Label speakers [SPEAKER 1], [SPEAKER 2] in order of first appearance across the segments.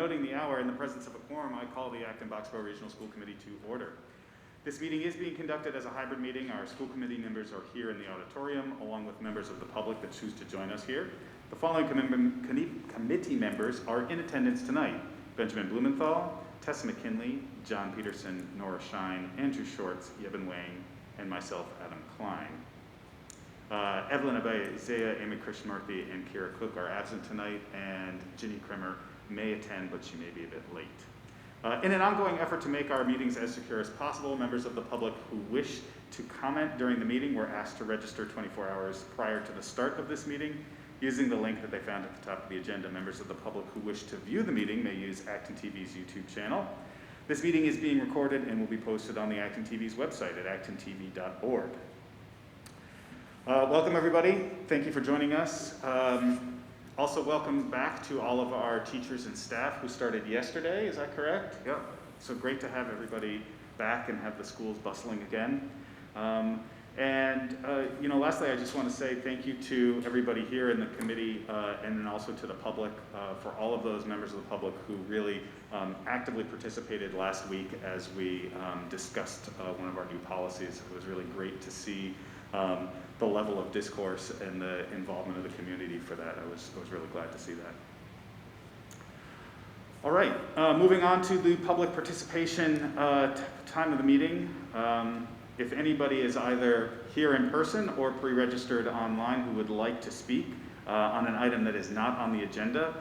[SPEAKER 1] noting the hour in the presence of a quorum, I call the Acton Boxborough Regional School Committee to order. This meeting is being conducted as a hybrid meeting. Our school committee members are here in the auditorium, along with members of the public that choose to join us here. The following committee members are in attendance tonight: Benjamin Blumenthal, Tessa McKinley, John Peterson, Nora Shine, Andrew Shorts, Yevon Wang, and myself, Adam Klein. Evelyn Abay, Isaiah, Amy Krishnamurthy, and Kira Cook are absent tonight, and Ginny Kremer may attend, but she may be a bit late. In an ongoing effort to make our meetings as secure as possible, members of the public who wish to comment during the meeting were asked to register 24 hours prior to the start of this meeting using the link that they found at the top of the agenda. Members of the public who wish to view the meeting may use ActonTV's YouTube channel. This meeting is being recorded and will be posted on the ActonTV's website at actontv.org. Welcome, everybody. Thank you for joining us. Also, welcome back to all of our teachers and staff who started yesterday. Is that correct? Yep. So great to have everybody back and have the schools bustling again. Lastly, I just want to say thank you to everybody here in the committee and then also to the public for all of those members of the public who really actively participated last week as we discussed one of our new policies. It was really great to see the level of discourse and the involvement of the community for that. I was really glad to see that. All right, moving on to the public participation time of the meeting. If anybody is either here in person or pre-registered online who would like to speak on an item that is not on the agenda,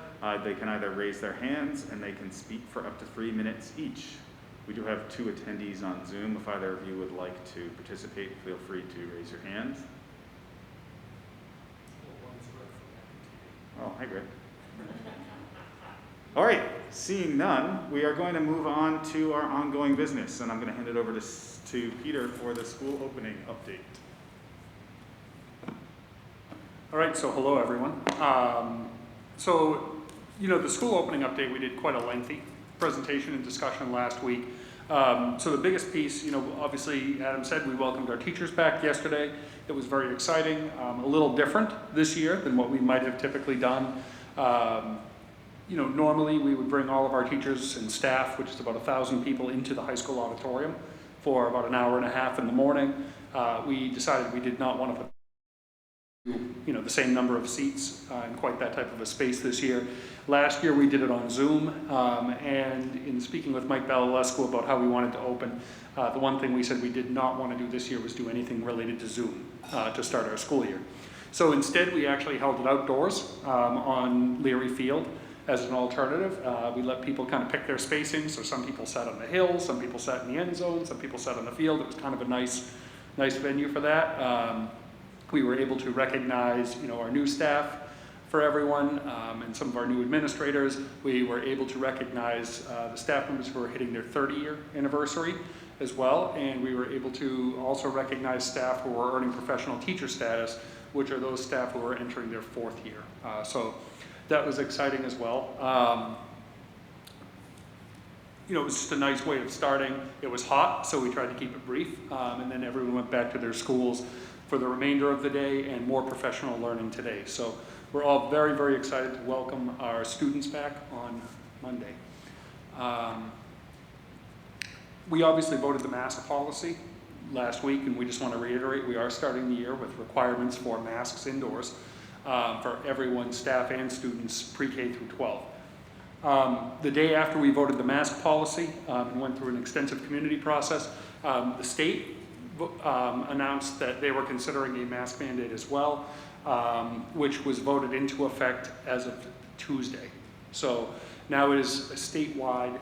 [SPEAKER 1] they can either raise their hands and they can speak for up to 3 minutes each. We do have 2 attendees on Zoom. If either of you would like to participate, feel free to raise your hands. Oh, hi, Greg. All right, seeing none, we are going to move on to our ongoing business, and I'm going to hand it over to Peter for the school opening update.
[SPEAKER 2] All right, so hello, everyone. The school opening update, we did quite a lengthy presentation and discussion last week. So the biggest piece, obviously, Adam said we welcomed our teachers back yesterday. It was very exciting, a little different this year than what we might have typically done. Normally we would bring all of our teachers and staff, which is about 1,000 people, into the high school auditorium for about an hour and a half in the morning. We decided we did not want to put the same number of seats in quite that type of a space this year. Last year we did it on Zoom, and in speaking with Mike Balalescu about how we wanted to open, the one thing we said we did not want to do this year was do anything related to Zoom to start our school year. So instead we actually held it outdoors on Leary Field as an alternative. We let people kind of pick their spacing, so some people sat on the hill, some people sat in the end zone, some people sat on the field. It was kind of a nice venue for that. We were able to recognize our new staff for everyone and some of our new administrators. We were able to recognize the staff members who were hitting their 30-year anniversary as well, and we were able to also recognize staff who were earning professional teacher status, which are those staff who are entering their 4th year. So that was exciting as well. It was just a nice way of starting. It was hot, so we tried to keep it brief, and then everyone went back to their schools for the remainder of the day and more professional learning today. So we're all very, very excited to welcome our students back on Monday. We obviously voted the mask policy last week, and we just want to reiterate we are starting the year with requirements for masks indoors for everyone, staff and students, pre-K through 12. The day after we voted the mask policy and went through an extensive community process, the state announced that they were considering a mask mandate as well, which was voted into effect as of Tuesday. So now it is a statewide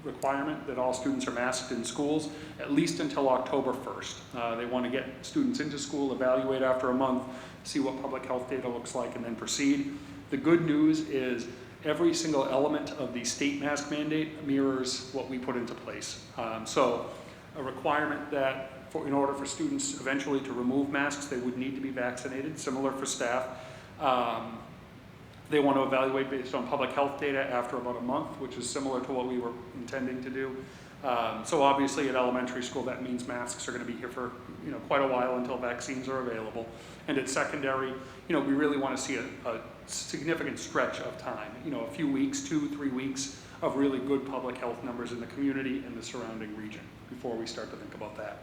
[SPEAKER 2] requirement that all students are masked in schools, at least until October 1st. They want to get students into school, evaluate after a month, see what public health data looks like, and then proceed. The good news is every single element of the state mask mandate mirrors what we put into place. So a requirement that in order for students eventually to remove masks, they would need to be vaccinated, similar for staff. They want to evaluate based on public health data after about a month, which is similar to what we were intending to do. So obviously at elementary school, that means masks are going to be here for quite a while until vaccines are available. And at secondary, we really want to see a significant stretch of time, a few weeks, 2-3 weeks of really good public health numbers in the community and the surrounding region before we start to think about that.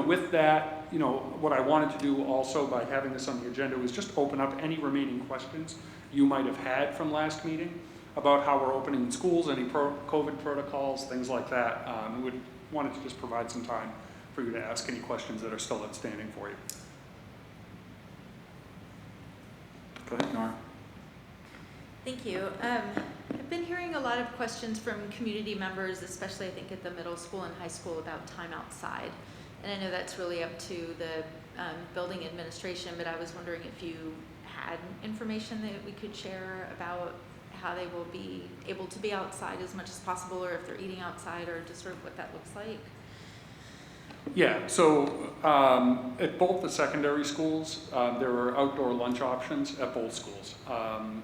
[SPEAKER 2] With that, what I wanted to do also by having this on the agenda was just open up any remaining questions you might have had from last meeting about how we're opening schools, any COVID protocols, things like that. We wanted to just provide some time for you to ask any questions that are still outstanding for you.
[SPEAKER 1] Go ahead, Nora.
[SPEAKER 3] Thank you. I've been hearing a lot of questions from community members, especially I think at the middle school and high school, about time outside. And I know that's really up to the building administration, but I was wondering if you had information that we could share about how they will be able to be outside as much as possible, or if they're eating outside, or just sort of what that looks like.
[SPEAKER 2] Yeah, so at both the secondary schools, there were outdoor lunch options at both schools.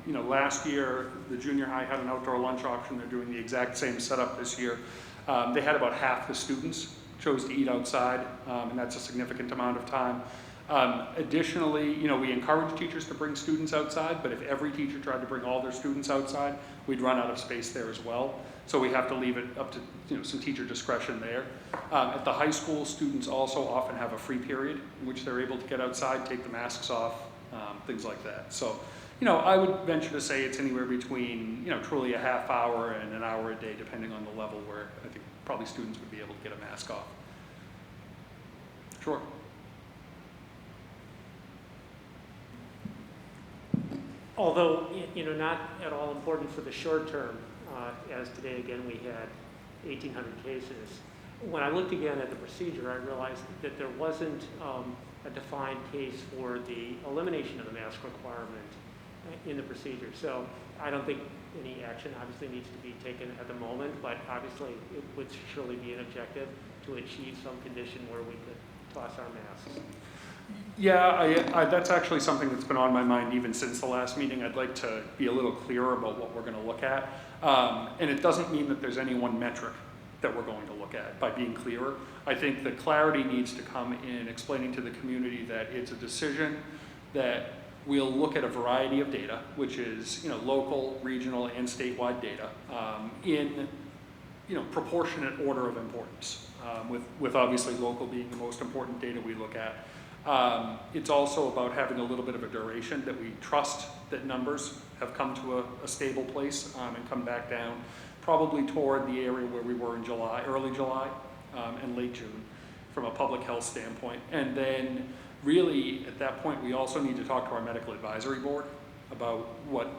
[SPEAKER 2] Last year, the junior high had an outdoor lunch option. They're doing the exact same setup this year. They had about half the students chose to eat outside, and that's a significant amount of time. Additionally, we encourage teachers to bring students outside, but if every teacher tried to bring all their students outside, we'd run out of space there as well. So we have to leave it up to some teacher discretion there. At the high school, students also often have a free period in which they're able to get outside, take the masks off, things like that. So, I would venture to say it's anywhere between, truly a half hour and an hour a day, depending on the level where I think probably students would be able to get a mask off. Sure.
[SPEAKER 4] Although, not at all important for the short term, as today again we had 1,800 cases. When I looked again at the procedure, I realized that there wasn't a defined case for the elimination of the mask requirement in the procedure. So I don't think any action obviously needs to be taken at the moment, but obviously it would surely be an objective to achieve some condition where we could toss our masks.
[SPEAKER 2] Yeah, that's actually something that's been on my mind even since the last meeting. I'd like to be a little clearer about what we're going to look at. And it doesn't mean that there's any one metric that we're going to look at by being clearer. I think the clarity needs to come in explaining to the community that it's a decision that we'll look at a variety of data, which is local, regional, and statewide data in proportionate order of importance, with obviously local being the most important data we look at. It's also about having a little bit of a duration that we trust that numbers have come to a stable place and come back down, probably toward the area where we were in July, early July and late June from a public health standpoint. And then really at that point, we also need to talk to our medical advisory board about what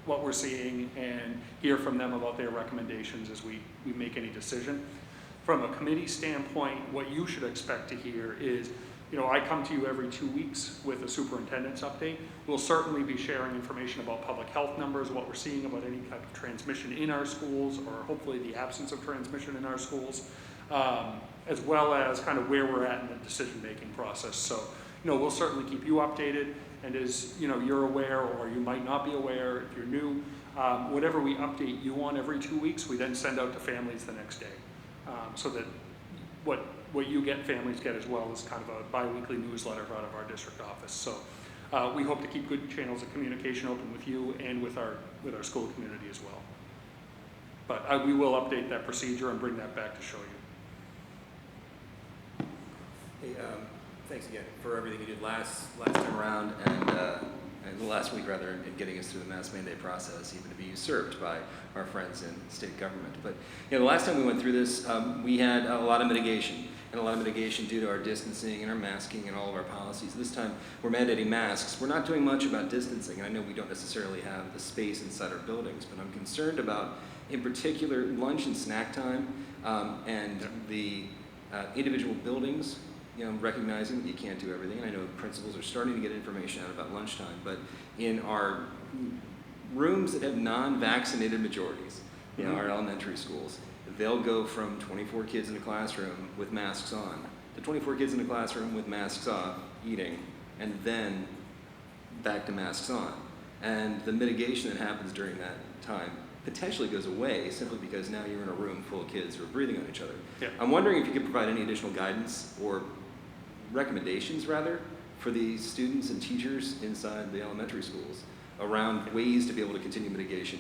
[SPEAKER 2] we're seeing and hear from them about their recommendations as we make any decision. From a committee standpoint, what you should expect to hear is, I come to you every 2 weeks with a superintendent's update. We'll certainly be sharing information about public health numbers, what we're seeing about any type of transmission in our schools, or hopefully the absence of transmission in our schools, as well as kind of where we're at in the decision-making process. So, we'll certainly keep you updated, and as you're aware, or you might not be aware if you're new, whatever we update you on every 2 weeks, we then send out to families the next day, so that what you get, families get as well, as kind of a bi-weekly newsletter out of our district office. So we hope to keep good channels of communication open with you and with our school community as well. But we will update that procedure and bring that back to show you.
[SPEAKER 5] Hey, thanks again for everything you did last time around, and last week rather, in getting us through the mask mandate process, even to be usurped by our friends in state government. But the last time we went through this, we had a lot of mitigation, and a lot of mitigation due to our distancing and our masking and all of our policies. This time we're mandating masks. We're not doing much about distancing, and I know we don't necessarily have the space inside our buildings, but I'm concerned about, in particular, lunch and snack time, and the individual buildings. Recognizing that you can't do everything, and I know principals are starting to get information out about lunchtime, but in our rooms that have non-vaccinated majorities, our elementary schools, they'll go from 24 kids in a classroom with masks on to 24 kids in a classroom with masks off, eating, and then back to masks on. And the mitigation that happens during that time potentially goes away simply because now you're in a room full of kids who are breathing on each other.
[SPEAKER 2] Yeah.
[SPEAKER 5] I'm wondering if you could provide any additional guidance or recommendations, rather, for the students and teachers inside the elementary schools around ways to be able to continue mitigation,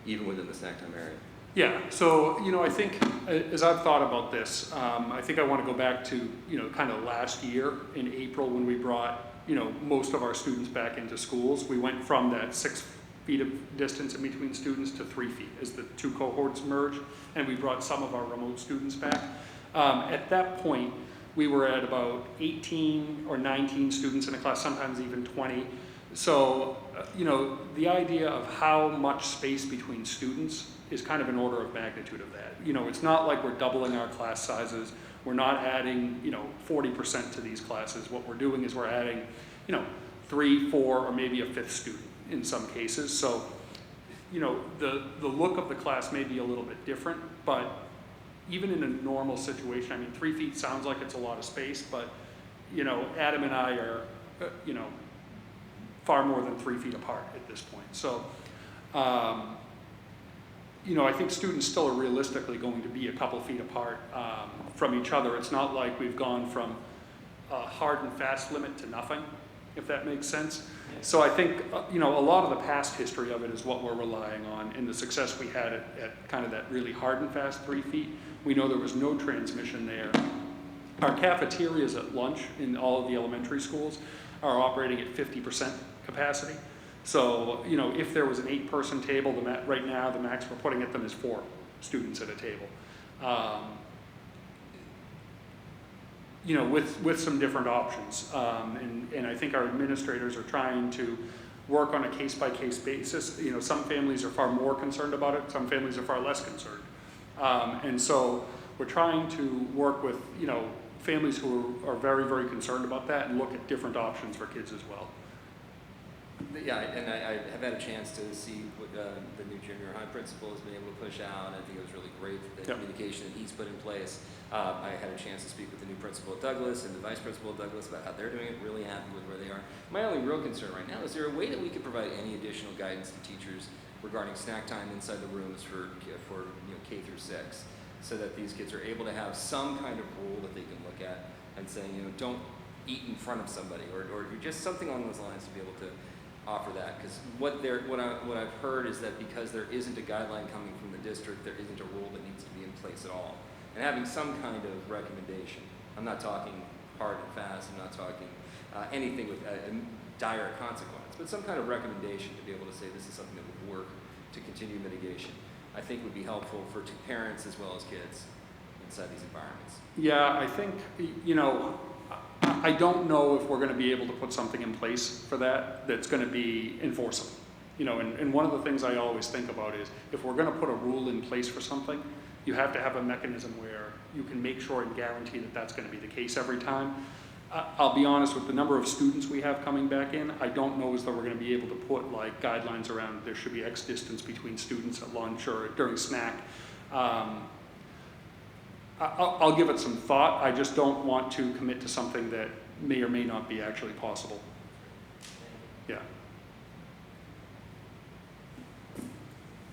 [SPEAKER 5] even within the snack time area.
[SPEAKER 2] Yeah, so, I think as I've thought about this, I think I want to go back to, kind of last year in April when we brought, most of our students back into schools. We went from that 6 feet of distance in between students to 3 feet as the two cohorts merged, and we brought some of our remote students back. At that point, we were at about 18 or 19 students in a class, sometimes even 20. So, the idea of how much space between students is kind of an order of magnitude of that. It's not like we're doubling our class sizes. We're not adding, 40% to these classes. What we're doing is we're adding, 3, 4, or maybe a 5th student in some cases. So, the look of the class may be a little bit different, but even in a normal situation, I mean, 3 feet sounds like it's a lot of space, but, Adam and I are, far more than 3 feet apart at this point. So, I think students still are realistically going to be a couple feet apart from each other. It's not like we've gone from a hard and fast limit to nothing, if that makes sense. So I think, a lot of the past history of it is what we're relying on, and the success we had at kind of that really hard and fast 3 feet. We know there was no transmission there. Our cafeterias at lunch in all of the elementary schools are operating at 50% capacity. So, if there was an 8-person table, right now the max we're putting at them is 4 students at a table. With some different options. And I think our administrators are trying to work on a case-by-case basis. Some families are far more concerned about it, some families are far less concerned. And so we're trying to work with, families who are very, very concerned about that and look at different options for kids as well.
[SPEAKER 5] Yeah, and I have had a chance to see what the new junior high principal has been able to push out. I think it was really great, the communication that he's put in place. I had a chance to speak with the new principal at Douglas and the vice principal at Douglas about how they're doing it, really happy with where they are. My only real concern right now is there a way that we could provide any additional guidance to teachers regarding snack time inside the rooms for K through 6, so that these kids are able to have some kind of rule that they can look at and say, don't eat in front of somebody, or just something along those lines to be able to offer that. Because what I've heard is that because there isn't a guideline coming from the district, there isn't a rule that needs to be in place at all. And having some kind of recommendation, I'm not talking hard and fast, I'm not talking anything with a dire consequence, but some kind of recommendation to be able to say this is something that would work to continue mitigation, I think would be helpful for parents as well as kids inside these environments.
[SPEAKER 2] Yeah, I think, I don't know if we're going to be able to put something in place for that's going to be enforceable. And one of the things I always think about is if we're going to put a rule in place for something, you have to have a mechanism where you can make sure and guarantee that that's going to be the case every time. I'll be honest, with the number of students we have coming back in, I don't know as though we're going to be able to put like guidelines around there should be X distance between students at lunch or during snack. I'll give it some thought. I just don't want to commit to something that may or may not be actually possible. Yeah.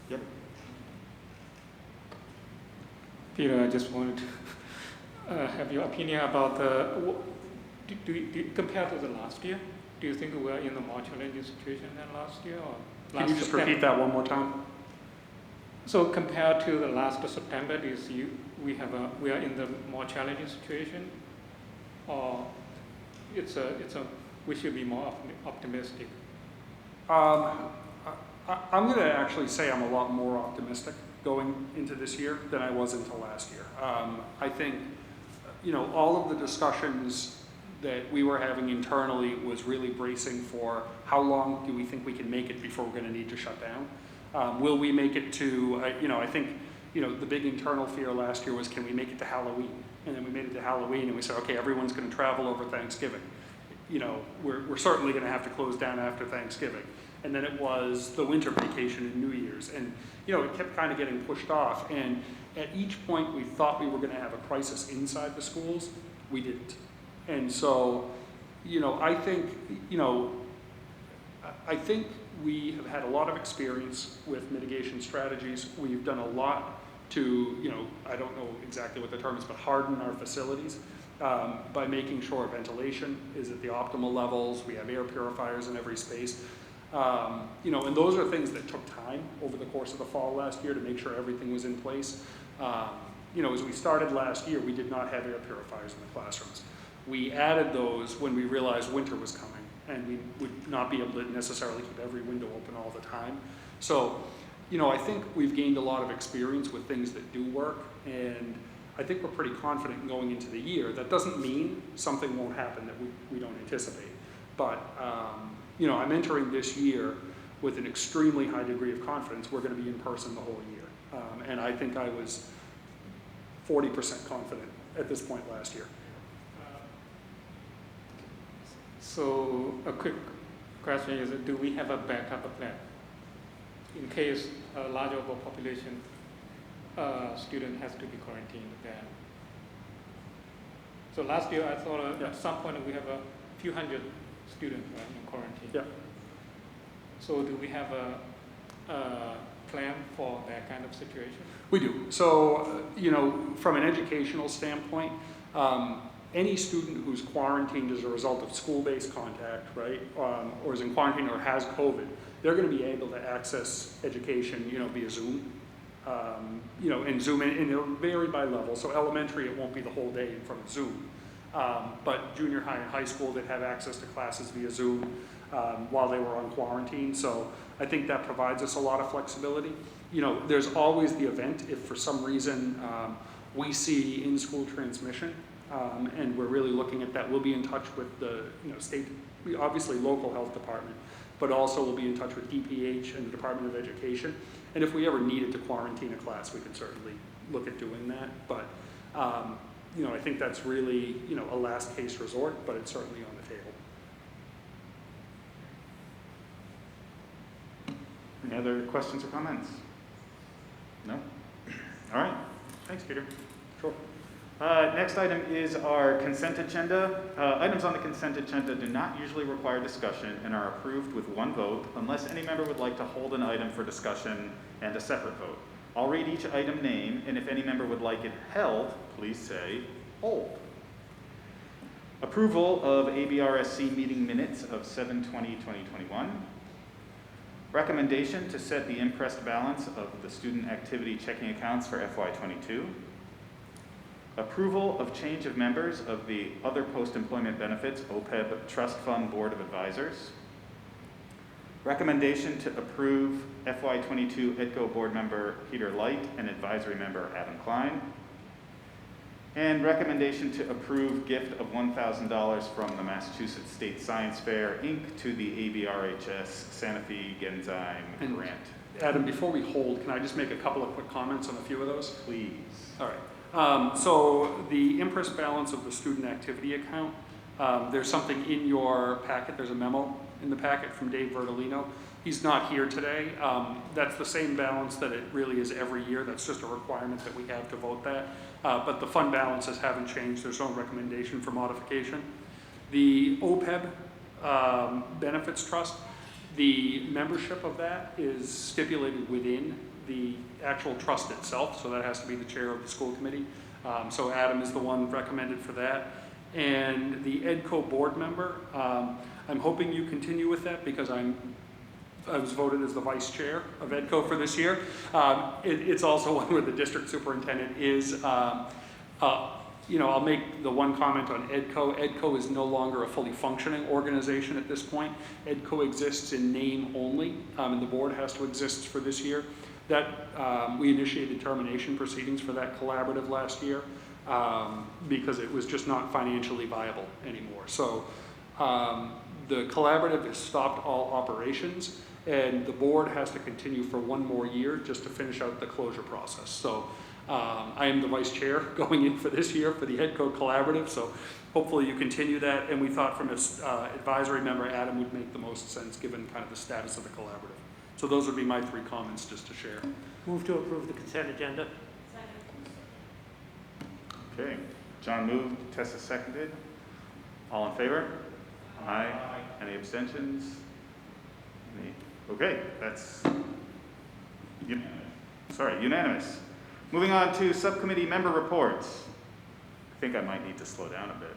[SPEAKER 1] Yep.
[SPEAKER 6] Peter, I just wanted to have your opinion about do you compare to the last year? Do you think we're in a more challenging situation than last year? Or
[SPEAKER 2] Can you just repeat that one more time?
[SPEAKER 6] So compared to the last September, we are in the more challenging situation, or we should be more optimistic?
[SPEAKER 2] I'm going to actually say I'm a lot more optimistic going into this year than I was into last year. I think, all of the discussions that we were having internally was really bracing for how long do we think we can make it before we're going to need to shut down. Will we make it to, I think, the big internal fear last year was, can we make it to Halloween? And then we made it to Halloween and we said, okay, everyone's going to travel over Thanksgiving. We're certainly going to have to close down after Thanksgiving. And then it was the winter vacation and New Year's. And, it kept kind of getting pushed off. And at each point we thought we were going to have a crisis inside the schools, we didn't. And so, I think we have had a lot of experience with mitigation strategies. We've done a lot to, I don't know exactly what the term is, but harden our facilities. by making sure ventilation is at the optimal levels. We have air purifiers in every space. You know, and those are things that took time over the course of the fall last year to make sure everything was in place. You know, as we started last year, we did not have air purifiers in the classrooms. We added those when we realized winter was coming, and we would not be able to necessarily keep every window open all the time. So, you know, I think we've gained a lot of experience with things that do work, and I think we're pretty confident going into the year. That doesn't mean something won't happen that we don't anticipate. But, you know, I'm entering this year with an extremely high degree of confidence we're going to be in person the whole year. And I think I was 40% confident at this point last year.
[SPEAKER 6] So a quick question is, do we have a backup plan in case a large of a population student has to be quarantined then? So last year I thought at some point we have a few hundred students in quarantine.
[SPEAKER 2] Yeah.
[SPEAKER 6] So do we have a plan for that kind of situation?
[SPEAKER 2] We do. So, you know, from an educational standpoint, any student who's quarantined as a result of school-based contact, right, or is in quarantine or has COVID, they're going to be able to access education, you know, via Zoom. You know, and Zoom, and it'll vary by level. So elementary, it won't be the whole day in front of Zoom. But junior high and high school, they'd have access to classes via Zoom while they were on quarantine. So I think that provides us a lot of flexibility. You know, there's always the event if for some reason we see in-school transmission, and we're really looking at that. We'll be in touch with the, you know, state, obviously local health department, but also we'll be in touch with DPH and the Department of Education. And if we ever needed to quarantine a class, we could certainly look at doing that. But, you know, I think that's really, you know, a last case resort, but it's certainly on the table.
[SPEAKER 1] Any other questions or comments? No? All right. Thanks, Peter.
[SPEAKER 2] Sure.
[SPEAKER 1] Next item is our consent agenda. Items on the consent agenda do not usually require discussion and are approved with one vote unless any member would like to hold an item for discussion and a separate vote. I'll read each item name, and if any member would like it held, please say hold. Approval of ABRSC meeting minutes of 7/20/2021. Recommendation to set the impressed balance of the student activity checking accounts for FY22. Approval of change of members of the Other Post-Employment Benefits OPEB Trust Fund Board of Advisors. Recommendation to approve FY22 EDCO Board Member Peter Light and Advisory Member Adam Klein. And recommendation to approve gift of $1,000 from the Massachusetts State Science Fair, Inc. to the ABRHS Sanofi Genzyme grant.
[SPEAKER 2] Adam, before we hold, can I just make a couple of quick comments on a few of those?
[SPEAKER 1] Please.
[SPEAKER 2] All right. So the impressed balance of the student activity account, there's something in your packet. There's a memo in the packet from Dave Vertolino. He's not here today. That's the same balance that it really is every year. That's just a requirement that we have to vote that. But the fund balances haven't changed. There's no recommendation for modification. The OPEB Benefits Trust, the membership of that is stipulated within the actual trust itself, so that has to be the chair of the school committee. So Adam is the one recommended for that. And the EDCO board member, I'm hoping you continue with that because I was voted as the vice chair of EDCO for this year. It's also one where the district superintendent is, you know, I'll make the one comment on EDCO. EDCO is no longer a fully functioning organization at this point. EDCO exists in name only, and the board has to exist for this year. That we initiated termination proceedings for that collaborative last year because it was just not financially viable anymore. So the collaborative has stopped all operations, and the board has to continue for one more year just to finish out the closure process. So I am the vice chair going in for this year for the EDCO collaborative, so hopefully you continue that. And we thought from his advisory member, Adam would make the most sense given kind of the status of the collaborative. So those would be my 3 comments just to share.
[SPEAKER 4] Move to approve the consent agenda.
[SPEAKER 1] Okay. John moved, Tessa seconded. All in favor? Aye. Any abstentions? Any? Okay, that's unanimous. Moving on to subcommittee member reports. I think I might need to slow down a bit.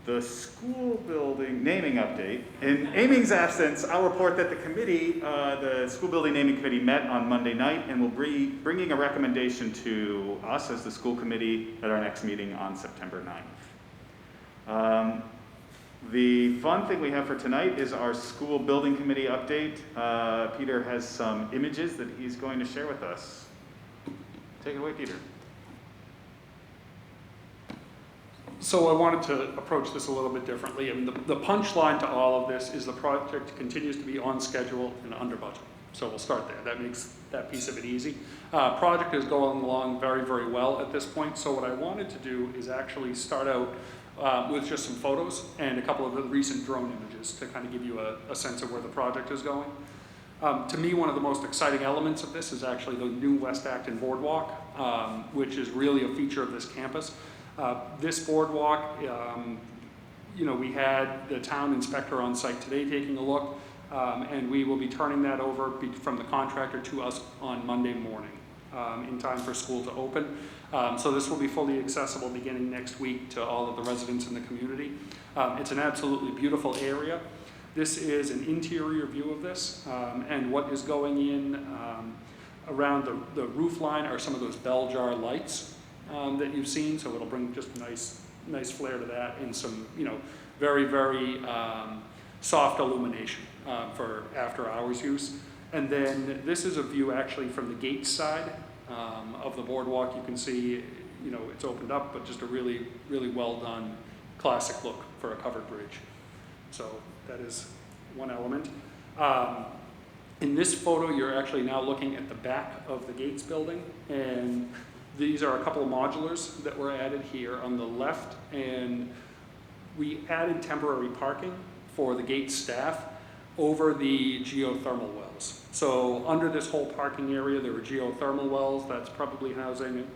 [SPEAKER 1] The school building naming update. In Amy's absence, I'll report that the committee, the school building naming committee met on Monday night and will be bringing a recommendation to us as the school committee at our next meeting on September 9th. The fun thing we have for tonight is our school building committee update. Peter has some images that he's going to share with us. Take it away, Peter.
[SPEAKER 2] So I wanted to approach this a little bit differently. I mean, the punchline to all of this is the project continues to be on schedule and under budget. So we'll start there. That makes that piece of it easy. Project is going along very, very well at this point. So what I wanted to do is actually start out with just some photos and a couple of the recent drone images to kind of give you a sense of where the project is going. To me, one of the most exciting elements of this is actually the new West Acton Boardwalk, which is really a feature of this campus. This boardwalk, we had the town inspector on site today taking a look, and we will be turning that over from the contractor to us on Monday morning in time for school to open. So this will be fully accessible beginning next week to all of the residents in the community. It's an absolutely beautiful area. This is an interior view of this, and what is going in around the roof line are some of those bell jar lights that you've seen, so it'll bring just a nice flare to that and some, very, very soft illumination for after hours use. And then this is a view actually from the gate side of the boardwalk. You can see, it's opened up, but just a really, really well done classic look for a covered bridge. So that is one element. In this photo, you're actually now looking at the back of the Gates building, and these are a couple of modulars that were added here on the left, and we added temporary parking for the Gates staff over the geothermal wells. So under this whole parking area, there were geothermal wells. That's probably housing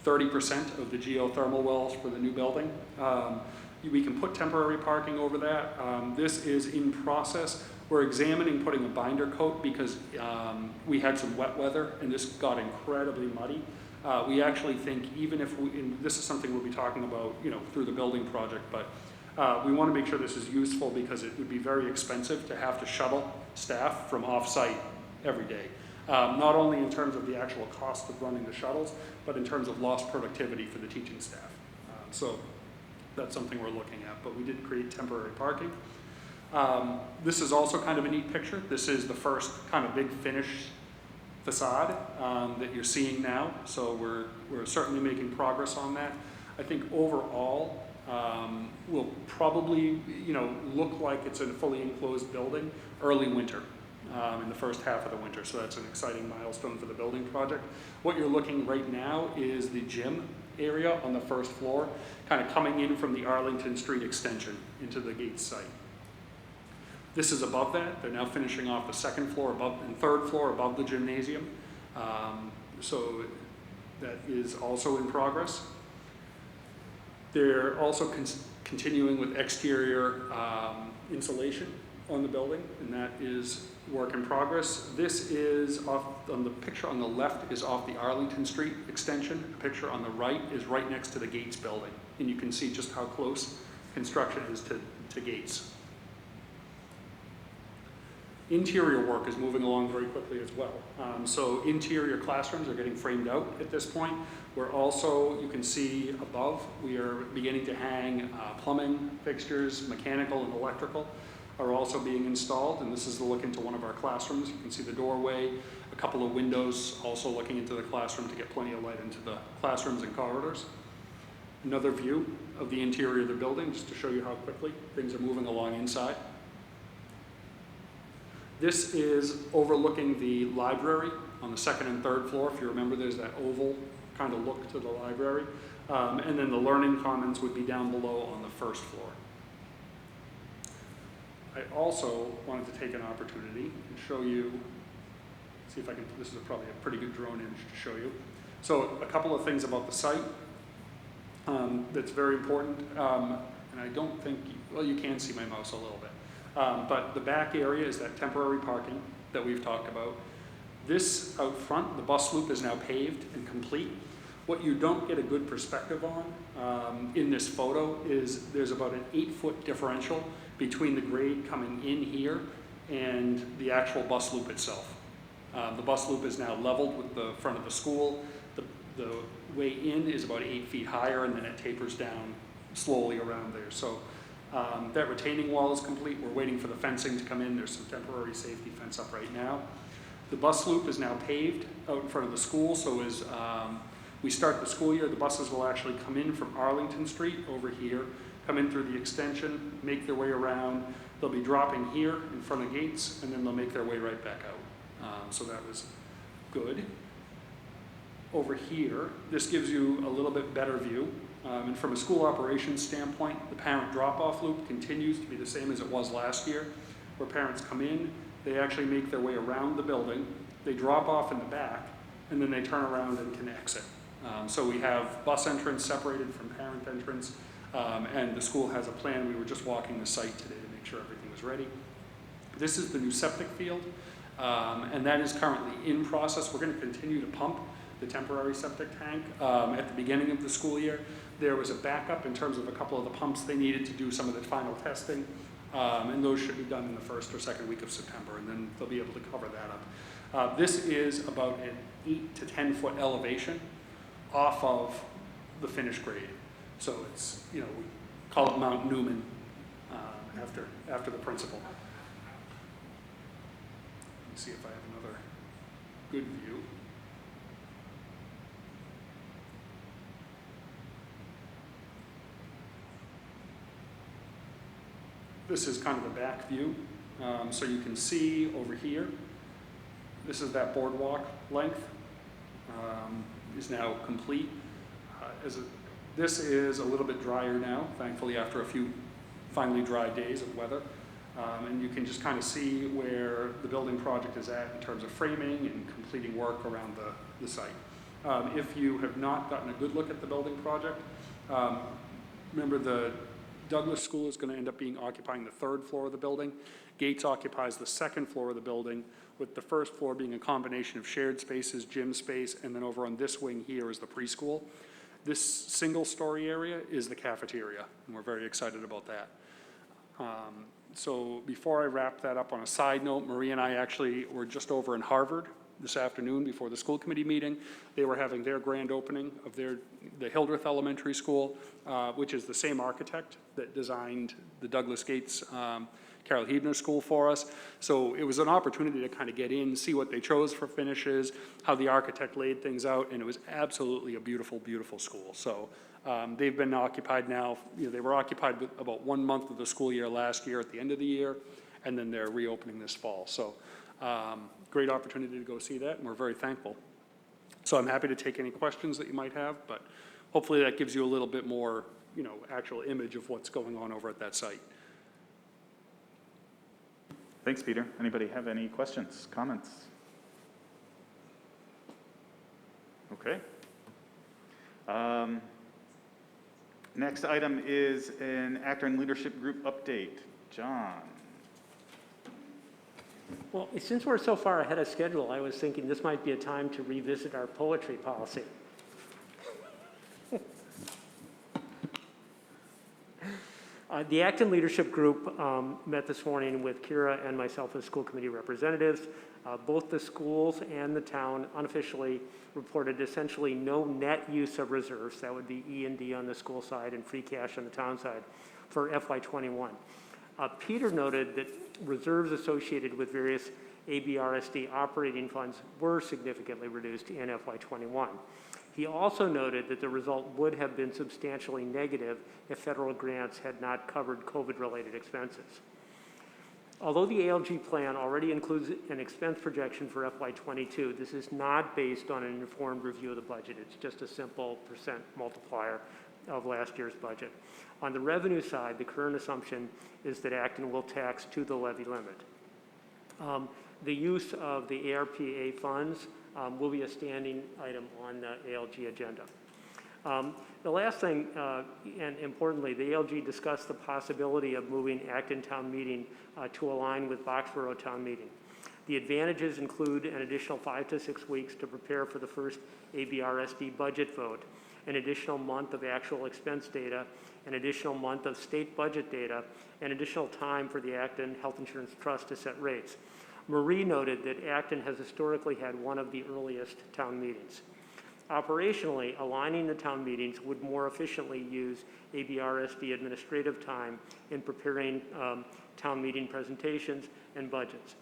[SPEAKER 2] 30% of the geothermal wells for the new building. We can put temporary parking over that. This is in process. We're examining putting a binder coat because we had some wet weather and this got incredibly muddy. We actually think even if and this is something we'll be talking about, through the building project, but we want to make sure this is useful because it would be very expensive to have to shuttle staff from off-site every day. Not only in terms of the actual cost of running the shuttles, but in terms of lost productivity for the teaching staff. So that's something we're looking at, but we did create temporary parking. This is also kind of a neat picture. This is the first kind of big finished facade that you're seeing now. So we're certainly making progress on that. I think overall will probably look like it's a fully enclosed building early winter, in the first half of the winter. So that's an exciting milestone for the building project. What you're looking right now is the gym area on the first floor, kind of coming in from the Arlington Street extension into the Gates site. This is above that. They're now finishing off the second floor above and third floor above the gymnasium. So that is also in progress. They're also continuing with exterior insulation on the building, and that is work in progress. This is off on the picture on the left is off the Arlington Street extension. The picture on the right is right next to the Gates building, and you can see just how close construction is to Gates. Interior work is moving along very quickly as well. So interior classrooms are getting framed out at this point. We're also, you can see above, we are beginning to hang plumbing fixtures, mechanical and electrical are also being installed. And this is the look into one of our classrooms. You can see the doorway, a couple of windows also looking into the classroom to get plenty of light into the classrooms and corridors. Another view of the interior of the building, just to show you how quickly things are moving along inside. This is overlooking the library on the second and third floor. If you remember, there's that oval kind of look to the library. And then the learning commons would be down below on the first floor. I also wanted to take an opportunity and show you, see if I can, this is probably a pretty good drone image to show you. So a couple of things about the site that's very important. And I don't think, well, you can see my mouse a little bit. But the back area is that temporary parking that we've talked about. This out front, the bus loop is now paved and complete. What you don't get a good perspective on in this photo is there's about an 8-foot differential between the grade coming in here and the actual bus loop itself. The bus loop is now leveled with the front of the school. The way in is about 8 feet higher, and then it tapers down slowly around there. So that retaining wall is complete. We're waiting for the fencing to come in. There's some temporary safety fence up right now. The bus loop is now paved out in front of the school, so as we start the school year, the buses will actually come in from Arlington Street over here, come in through the extension, make their way around. They'll be dropping here in front of gates, and then they'll make their way right back out. So that was good. Over here, this gives you a little bit better view. And from a school operations standpoint, the parent drop-off loop continues to be the same as it was last year, where parents come in, they actually make their way around the building, they drop off in the back, and then they turn around and can exit. So we have bus entrance separated from parent entrance, and the school has a plan. We were just walking the site today to make sure everything was ready. This is the new septic field, and that is currently in process. We're going to continue to pump the temporary septic tank. At the beginning of the school year, there was a backup in terms of a couple of the pumps they needed to do some of the final testing, and those should be done in the first or second week of September, and then they'll be able to cover that up. This is about an 8 to 10 foot elevation off of the finished grade. So it's, we call it Mount Newman after the principal. Let me see if I have another good view. This is kind of a back view. So you can see over here, this is that boardwalk length is now complete. This is a little bit drier now, thankfully, after a few finally dry days of weather. And you can just kind of see where the building project is at in terms of framing and completing work around the site. If you have not gotten a good look at the building project, remember the Douglas School is going to end up occupying the 3rd floor of the building. Gates occupies the 2nd floor of the building, with the 1st floor being a combination of shared spaces, gym space, and then over on this wing here is the preschool. This single-story area is the cafeteria, and we're very excited about that. So before I wrap that up, on a side note, Marie and I actually were just over in Harvard this afternoon before the school committee meeting. They were having their grand opening of the Hildreth Elementary School, which is the same architect that designed the Douglas Gates Carol Hebner School for us. So it was an opportunity to kind of get in, see what they chose for finishes, how the architect laid things out, and it was absolutely a beautiful, beautiful school. So they've been occupied now. They were occupied with about 1 month of the school year last year at the end of the year, and then they're reopening this fall. So great opportunity to go see that, and we're very thankful. So I'm happy to take any questions that you might have, but hopefully that gives you a little bit more, actual image of what's going on over at that site.
[SPEAKER 1] Thanks, Peter. Anybody have any questions, comments? Okay. Next item is an Acton Leadership Group update. John.
[SPEAKER 4] Well, since we're so far ahead of schedule, I was thinking this might be a time to revisit our poetry policy. The Acton Leadership Group met this morning with Kira and myself as school committee representatives. Both the schools and the town unofficially reported essentially no net use of reserves. That would be E&D on the school side and free cash on the town side for FY21. Peter noted that reserves associated with various ABRSD operating funds were significantly reduced in FY21. He also noted that the result would have been substantially negative if federal grants had not covered COVID-related expenses. Although the ALG plan already includes an expense projection for FY22, this is not based on an informed review of the budget. It's just a simple percent multiplier of last year's budget. On the revenue side, the current assumption is that Acton will tax to the levy limit. The use of the ARPA funds will be a standing item on the ALG agenda. The last thing, and importantly, the ALG discussed the possibility of moving Acton Town Meeting to align with Boxborough Town Meeting. The advantages include an additional 5 to 6 weeks to prepare for the first ABRSD budget vote, an additional month of actual expense data, an additional month of state budget data, and additional time for the Acton Health Insurance Trust to set rates. Marie noted that Acton has historically had one of the earliest town meetings. Operationally, aligning the town meetings would more efficiently use ABRSD administrative time in preparing town meeting presentations and budgets.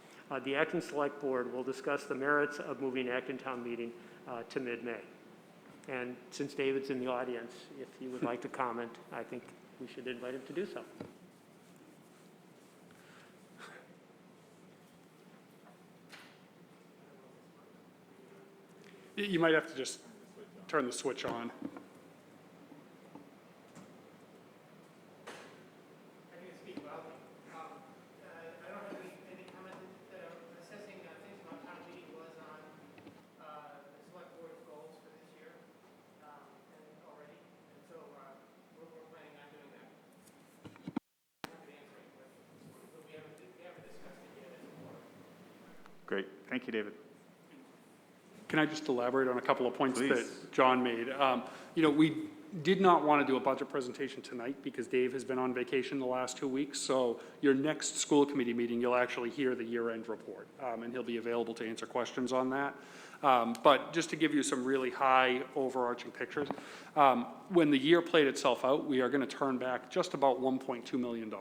[SPEAKER 4] The Acton Select Board will discuss the merits of moving Acton Town Meeting to mid-May. And since David's in the audience, if he would like to comment, I think we should invite him to do so.
[SPEAKER 2] You might have to just turn the switch on.
[SPEAKER 4] I can speak loudly. I don't have any comment assessing things about town meeting was on the select board's goals for this year already, and so we're planning on doing that. I'm happy to answer any questions, but we haven't discussed it yet as a board.
[SPEAKER 1] Great. Thank you, David.
[SPEAKER 2] Can I just elaborate on a couple of points
[SPEAKER 1] Please.
[SPEAKER 2] that John made? We did not want to do a budget presentation tonight because Dave has been on vacation the last 2 weeks. So your next school committee meeting, you'll actually hear the year-end report, and he'll be available to answer questions on that. But just to give you some really high overarching pictures, when the year played itself out, we are going to turn back just about $1.2 million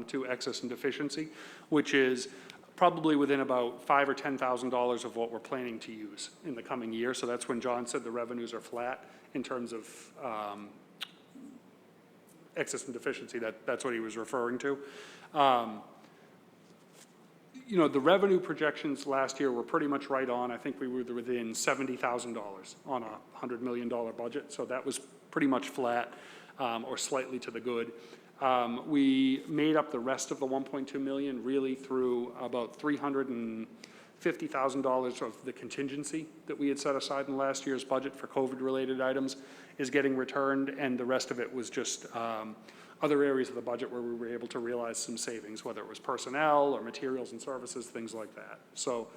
[SPEAKER 2] to excess and deficiency, which is probably within about $5,000 or $10,000 of what we're planning to use in the coming year. So that's when John said the revenues are flat in terms of excess and deficiency. That's what he was referring to. The revenue projections last year were pretty much right on. I think we were within $70,000 on a $100 million budget. So that was pretty much flat or slightly to the good. We made up the rest of the 1.2 million really through about $350,000 of the contingency that we had set aside in last year's budget for COVID-related items is getting returned, and the rest of it was just other areas of the budget where we were able to realize some savings, whether it was personnel or materials and services, things like that. So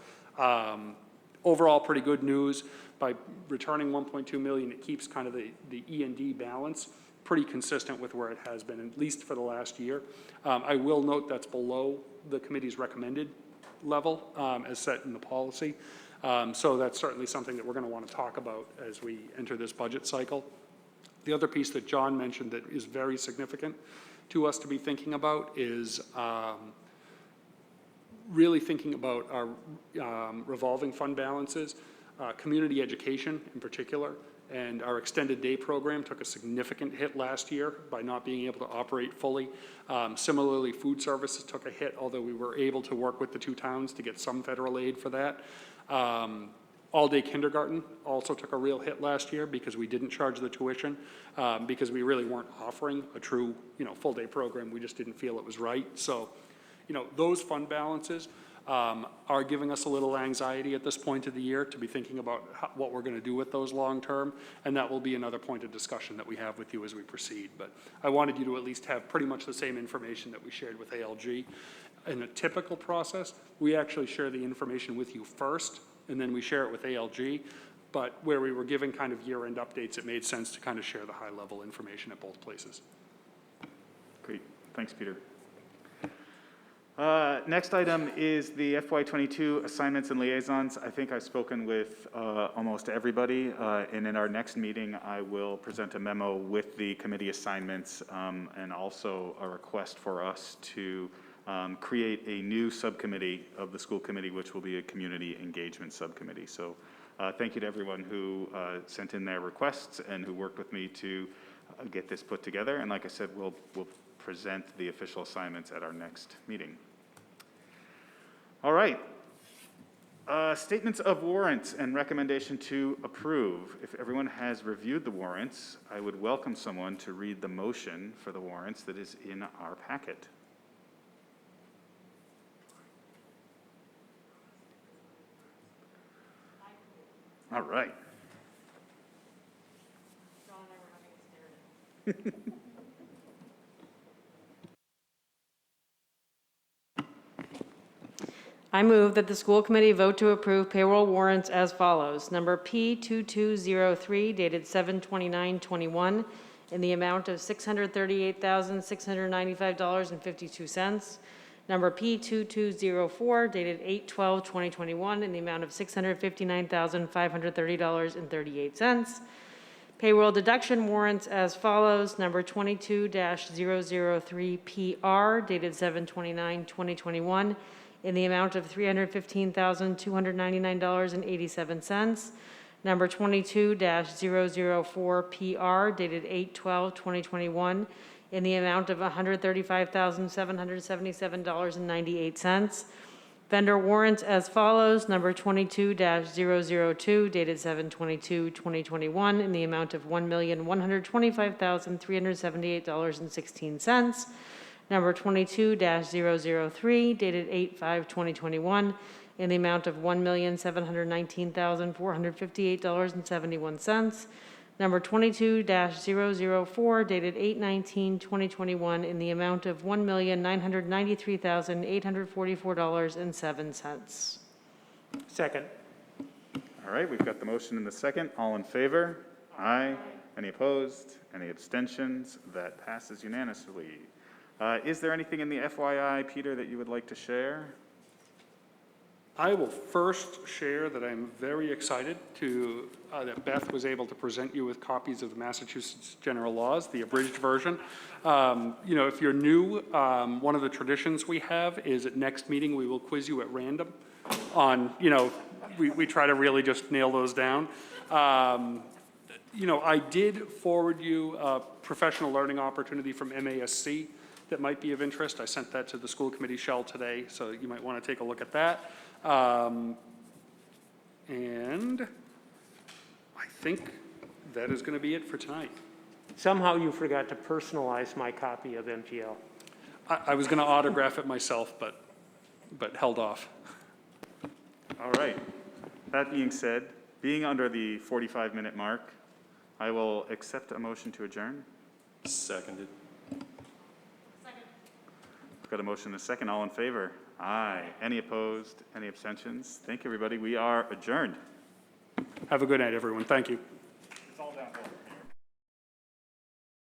[SPEAKER 2] overall, pretty good news. By returning 1.2 million, it keeps kind of the E&D balance pretty consistent with where it has been, at least for the last year. I will note that's below the committee's recommended level as set in the policy. So that's certainly something that we're going to want to talk about as we enter this budget cycle. The other piece that John mentioned that is very significant to us to be thinking about is really thinking about our revolving fund balances, community education in particular. And our extended day program took a significant hit last year by not being able to operate fully. Similarly, food services took a hit, although we were able to work with the two towns to get some federal aid for that. All-day kindergarten also took a real hit last year because we didn't charge the tuition because we really weren't offering a true, full-day program. We just didn't feel it was right. So, those fund balances are giving us a little anxiety at this point of the year to be thinking about what we're going to do with those long term, and that will be another point of discussion that we have with you as we proceed. But I wanted you to at least have pretty much the same information that we shared with ALG. In a typical process, we actually share the information with you first, and then we share it with ALG. But where we were giving kind of year-end updates, it made sense to kind of share the high-level information at both places.
[SPEAKER 1] Great. Thanks, Peter. Next item is the FY22 Assignments and Liaisons. I think I've spoken with almost everybody, and in our next meeting, I will present a memo with the committee assignments and also a request for us to create a new subcommittee of the school committee, which will be a community engagement subcommittee. So thank you to everyone who sent in their requests and who worked with me to get this put together. And like I said, we'll present the official assignments at our next meeting. All right. Statements of warrants and recommendation to approve. If everyone has reviewed the warrants, I would welcome someone to read the motion for the warrants that is in our packet. All right.
[SPEAKER 3] John and I were having a stare.
[SPEAKER 7] I move that the school committee vote to approve payroll warrants as follows. Number P2203 dated 7/29/21 in the amount of $638,695.52. Number P2204 dated 8/12/2021 in the amount of $659,530.38. Payroll deduction warrants as follows. Number 22-003 PR dated 7/29/2021 in the amount of $315,299.87. Number 22-004 PR dated 8/12/2021 in the amount of $135,777.98. Vendor warrants as follows. Number 22-002 dated 7/22/2021 in the amount of $1,125,378.16. Number 22-003 dated 8/5/2021 in the amount of $1,719,458.71. Number 22-004 dated 8/19/2021 in the amount of $1,993,844.07.
[SPEAKER 4] Second.
[SPEAKER 1] All right, we've got the motion and the second. All in favor? Aye. Any opposed? Any abstentions? That passes unanimously. Is there anything in the FYI, Peter, that you would like to share?
[SPEAKER 2] I will first share that I'm very excited that Beth was able to present you with copies of the Massachusetts General Laws, the abridged version. If you're new, one of the traditions we have is at next meeting, we will quiz you at random on, we try to really just nail those down. I did forward you a professional learning opportunity from MASC that might be of interest. I sent that to the school committee shell today, so you might want to take a look at that. And I think that is going to be it for tonight.
[SPEAKER 4] Somehow you forgot to personalize my copy of MGL.
[SPEAKER 2] I was going to autograph it myself, but held off.
[SPEAKER 1] All right. That being said, being under the 45-minute mark, I will accept a motion to adjourn.
[SPEAKER 5] Seconded.
[SPEAKER 1] I've got a motion and a second. All in favor? Aye. Any opposed? Any abstentions? Thank you, everybody. We are adjourned.
[SPEAKER 2] Have a good night, everyone. Thank you.